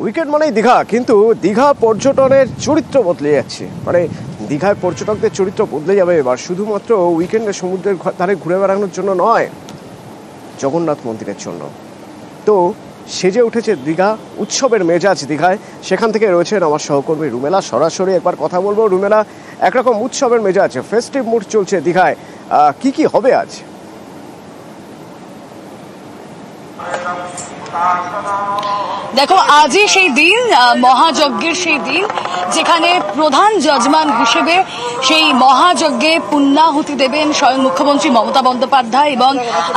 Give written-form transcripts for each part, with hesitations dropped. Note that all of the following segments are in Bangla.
উইকেন্ড মানেই দীঘা, কিন্তু দীঘা পর্যটনের চরিত্র বদলে যাচ্ছে। মানে দীঘায় পর্যটকদের চরিত্র বদলে যাবে এবার, শুধুমাত্র উইকেন্ডে সমুদ্রের ধারে ঘুরে বেড়ানোর জন্য নয়, জগন্নাথ মন্দিরের জন্য। তো সেজে উঠেছে দীঘা, উৎসবের মেজাজ দীঘায়। সেখান থেকে রয়েছেন আমার সহকর্মী রুমেলা, সরাসরি একবার কথা বলবো। রুমেলা, একরকম উৎসবের মেজাজ, ফেস্টিভ মুড চলছে দীঘায়, কি হবে আজ? দেখো, আজই সেই দিন, মহাযজ্ঞের সেই দিন, যেখানে প্রধান যজমান হিসেবে সেই মহাযজ্ঞে পুণ্যাহুতি দেবেন স্বয়ং মুখ্যমন্ত্রী মমতা বন্দ্যোপাধ্যায়। এবং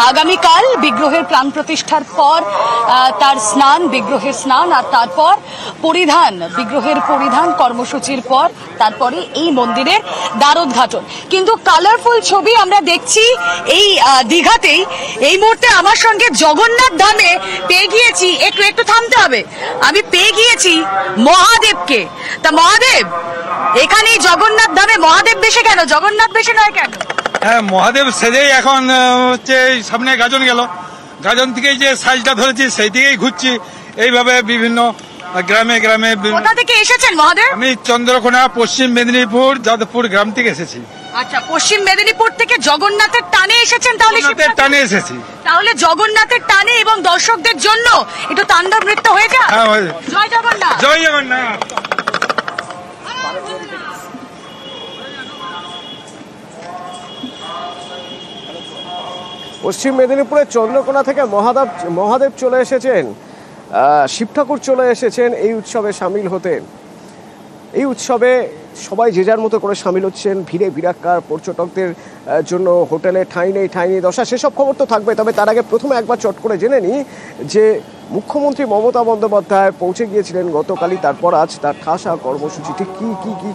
আগামীকাল বিগ্রহের প্রাণ প্রতিষ্ঠার পর তার স্নান, বিগ্রহের স্নান, আর তারপর পরিধান, বিগ্রহের পরিধান কর্মসূচির পর তারপরে এই মন্দিরের দ্বারোদ্ঘাটন। কিন্তু কালারফুল ছবি আমরা দেখছি এই দীঘাতেই। এই মুহূর্তে আমার সঙ্গে জগন্নাথ ধামে পেয়ে গিয়েছি, একটু থামতে হবে, আমি পেয়ে গিয়েছি মহাদেবকে। তা মহাদেব, এখানে জগন্নাথ ধামে মহাদেব বেশে কেন, জগন্নাথ বেশে নয় কেন? হ্যাঁ, মহাদেব সেজেই এখন হচ্ছে সামনে গাজন গেল, গাজন থেকেই যে সাইজটা ধরেছি সেই দিকেই ঘুরছি। এইভাবে বিভিন্ন গ্রামে গ্রামে। কোথা থেকে এসেছেন মহাদেব? আমি চন্দ্রকোনা, পশ্চিম মেদিনীপুর, যাদবপুর গ্রাম থেকে এসেছি। আচ্ছা, পশ্চিম মেদিনীপুর থেকে জগন্নাথের টানে এসেছেন? তাহলে টানে এসেছি। তাহলে জগন্নাথের টানে এবং দর্শকদের জন্য একটু তাণ্ডব নৃত্য হয়ে যায়। জয় জগন্নাথ, জয় জগন্নাথ। পশ্চিম মেদিনীপুরের চন্দ্রকোনা থেকে মহাদেব চলে এসেছেন, শিব ঠাকুর চলে এসেছেন এই উৎসবে সামিল হতে। এই উৎসবে সবাই যে যার মতো করে সামিল হচ্ছেন, ভিড়ে ভিড়াক্কার, পর্যটকদের জন্য হোটেলে ঠাঁই নেই দশা, সেসব খবর তো থাকবে। তবে তার আগে প্রথমে একবার চট করে জেনে নিই যে মুখ্যমন্ত্রী মমতা বন্দ্যোপাধ্যায় পৌঁছে গিয়েছিলেন গতকালই, তারপর আজ তার ঠাসা কর্মসূচি, ঠিক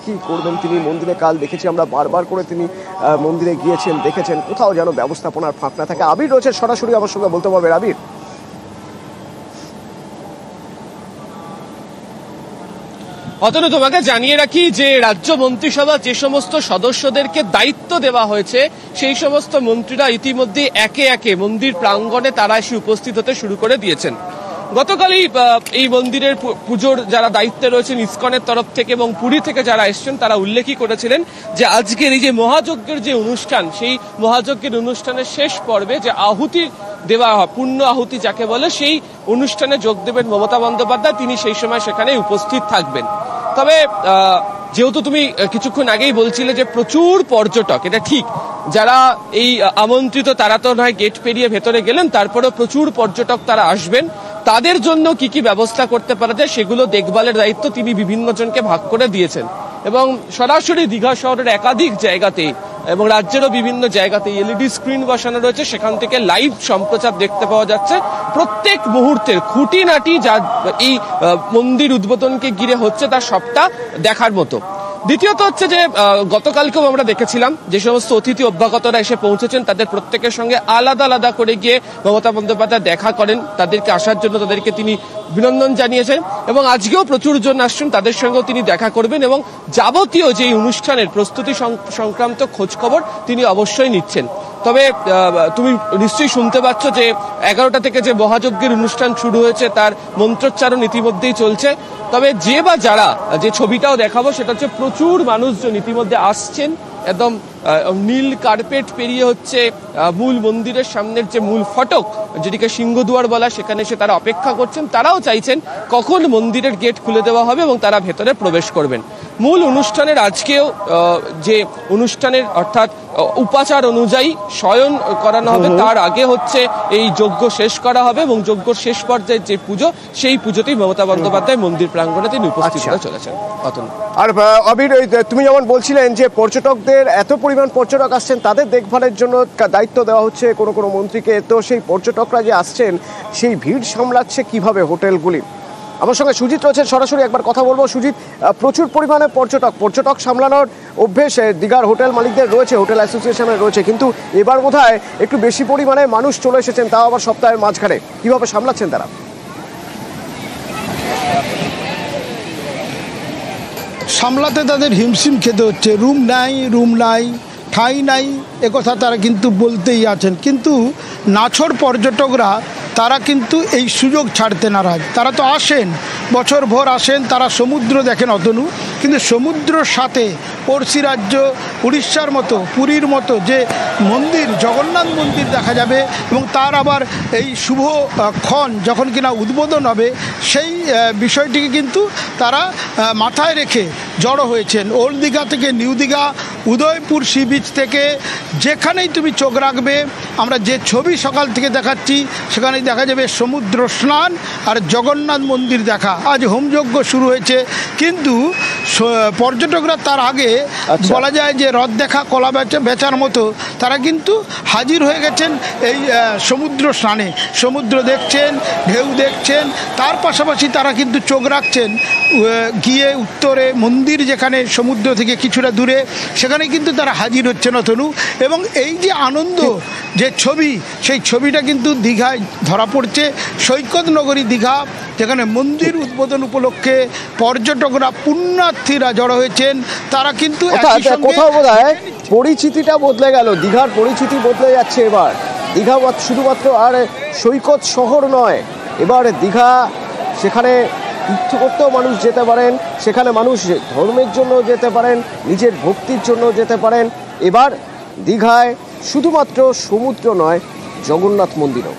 কি করবেন তিনি মন্দিরে। কাল দেখেছি আমরা বারবার করে তিনি মন্দিরে গিয়েছেন, দেখেছেন, কোথাও যেন ব্যবস্থাপনার ফাঁক না থাকে। আবির রয়েছে সরাসরি আমার সঙ্গে, বলতে পারবে আবির? অতনু, তোমাকে জানিয়ে রাখি যে রাজ্য মন্ত্রিসভা যে সমস্ত সদস্যদেরকে দায়িত্ব দেওয়া হয়েছে, সেই সমস্ত মন্ত্রীরা ইতিমধ্যে একে একে মন্দির প্রাঙ্গণে তারা এসে উপস্থিত হতে শুরু করে দিয়েছেন। গতকালই এই মন্দিরের পুজোর যারা দায়িত্বে রয়েছেন ইসকনের তরফ থেকে এবং পুরী থেকে যারা এসছেন, তারা উল্লেখই করেছিলেন যে আজকের এই যে মহাযজ্ঞের যে অনুষ্ঠান, সেই মহাযজ্ঞের অনুষ্ঠানের শেষ পর্বে যে আহুতি দেওয়া হয়, পূর্ণ আহুতি যাকে বলে, সেই অনুষ্ঠানে যোগ দেবেন মমতা বন্দ্যোপাধ্যায়। তিনি সেই সময় সেখানে উপস্থিত থাকবেন। তবে যেহেতু তুমি কিছুক্ষণ আগেই বলছিলে যে প্রচুর পর্যটক, এটা ঠিক, যারা এই আমন্ত্রিত তারা তো নয় গেট পেরিয়ে ভেতরে গেলেন, তারপরেও প্রচুর পর্যটক তারা আসবেন। তাদের জন্য কি ব্যবস্থা করতে পারা যায় সেগুলো দেখভালের দায়িত্ব তিনি বিভিন্ন জনকে ভাগ করে দিয়েছেন। এবং সরাসরি দীঘা শহরের একাধিক জায়গাতেই এবং রাজ্যেরও বিভিন্ন জায়গাতে এলইডি স্ক্রিন বসানো রয়েছে, সেখান থেকে লাইভ সম্প্রচার দেখতে পাওয়া যাচ্ছে। প্রত্যেক মুহূর্তের খুঁটিনাটি যা এই মন্দির উদ্বোধনকে ঘিরে হচ্ছে তার সবটা দেখার মতো। দ্বিতীয়ত হচ্ছে যে গতকালকেও আমরা দেখেছিলাম যে সমস্ত অতিথি অভ্যাগতরা এসে পৌঁছেছেন, তাদের প্রত্যেকের সঙ্গে আলাদা আলাদা করে গিয়ে মমতা বন্দ্যোপাধ্যায় দেখা করেন, তাদেরকে আসার জন্য তাদেরকে তিনি অভিনন্দন জানিয়েছেন। এবং আজকেও প্রচুর জন আসছেন, তাদের সঙ্গেও তিনি দেখা করবেন এবং যাবতীয় যে অনুষ্ঠানের প্রস্তুতি সংক্রান্ত খোঁজ খবর তিনি অবশ্যই নিচ্ছেন। তবে তুমি নিশ্চয়ই শুনতে পাচ্ছ যে 11টা থেকে যে মহাযজ্ঞের অনুষ্ঠান শুরু হয়েছে তার মন্ত্রোচ্চারণ ইতিমধ্যেই চলছে। তবে যে বা যারা, যে ছবিটাও দেখাবো সেটা হচ্ছে প্রচুর মানুষজন ইতিমধ্যে আসছেন, একদম নীল কার্পেট পেরিয়ে হচ্ছে মূল মন্দিরের সামনের যে মূল ফটক, যেটিকে সিংহদুয়ার বলা, সেখানে এসে তারা অপেক্ষা করছেন। তারাও চাইছেন কখন মন্দিরের গেট খুলে দেওয়া হবে এবং তারা ভেতরে প্রবেশ করবেন। মূল অনুষ্ঠানের আজকেও যে অনুষ্ঠানের অর্থাৎ উপাচার অনুযায়ী শয়ন করানো হবে, তার আগে হচ্ছে এই যজ্ঞ শেষ করা হবে এবং যজ্ঞ শেষ পর্যায়ে যে পুজো, সেই পুজোতেই মমতা বন্দ্যোপাধ্যায় মন্দির প্রাঙ্গণে তিনি উপস্থিত হতে চলেছেন। আর আবির, তুমি যেমন বলছিলেন যে পর্যটকদের এত পরিমাণ পর্যটক আসছেন, তাদের দেখভালের জন্য দায়িত্ব দেওয়া হচ্ছে কোনো মন্ত্রীকে, তো সেই পর্যটকরা যে আসছেন সেই ভিড় সামলাচ্ছে কিভাবে হোটেলগুলি? আমার সঙ্গে সুজিত রয়েছেন, সরাসরি একবার কথা বলবো। সুজিত, প্রচুর পরিমাণে পর্যটক সামলানোর অভ্যেস দীঘার হোটেল মালিকদের রয়েছে, হোটেল অ্যাসোসিয়েশনের রয়েছে, কিন্তু এবার বোধহয় একটু বেশি পরিমাণে মানুষ চলে এসেছেন, তাও আবার সপ্তাহের মাঝখানে, কিভাবে সামলাচ্ছেন তারা? সামলাতে তাদের হিমশিম খেতে হচ্ছে। রুম নাই, ঠাঁই নাই, একথা তারা কিন্তু বলতেই আছেন। কিন্তু নাছোড় পর্যটকরা তারা কিন্তু এই সুযোগ ছাড়তে নারাজ। তারা তো আসেন, বছর ভর আসেন, তারা সমুদ্র দেখেন অতনু, কিন্তু সমুদ্রের সাথে পড়শি রাজ্য উড়িষ্যার মতো, পুরীর মতো যে মন্দির, জগন্নাথ মন্দির দেখা যাবে, এবং তার আবার এই শুভ ক্ষণ যখন কিনা উদ্বোধন হবে, সেই বিষয়টিকে কিন্তু তারা মাথায় রেখে জড়ো হয়েছেন। ওল্ড দীঘা থেকে new Digha, Udaipur sea beach থেকে যেখানেই তুমি চোখ রাখবে, আমরা যে ছবি সকাল থেকে দেখাচ্ছি সেখানেই দেখা যাবে সমুদ্র স্নান আর জগন্নাথ মন্দির দেখা। আজ হোমযজ্ঞ শুরু হয়েছে, কিন্তু পর্যটকরা তার আগে বলা যায় যে রথ দেখা কলা বেচার মতো তারা কিন্তু হাজির হয়ে গেছেন এই সমুদ্র স্নানে। সমুদ্র দেখছেন, ঢেউ দেখছেন, তার পাশাপাশি তারা কিন্তু চোখ রাখছেন গিয়ে উত্তরে মন্দির যেখানে সমুদ্র থেকে কিছুটা দূরে, সেখানে কিন্তু তারা হাজির হচ্ছেন অতনু। এবং এই যে আনন্দ, যে ছবি, সেই ছবিটা কিন্তু দীঘায় ধরা পড়ছে। সৈকত নগরী দীঘা, যেখানে মন্দির উদ্বোধন উপলক্ষে পর্যটকরা, পুণ্যার্থীরা জড়ো হয়েছেন, তারা কিন্তু কোথাও বোধ হয় পরিচিতিটা বদলে গেল, দীঘার পরিচিতি বদলে যাচ্ছে। এবার দীঘা শুধুমাত্র আর সৈকত শহর নয়, এবার দীঘা, সেখানে তীর্থ করতেও মানুষ যেতে পারেন, সেখানে মানুষ ধর্মের জন্য যেতে পারেন, নিজের ভক্তির জন্য যেতে পারেন। এবার দীঘায় শুধুমাত্র সমুদ্র নয়, জগন্নাথ মন্দিরও।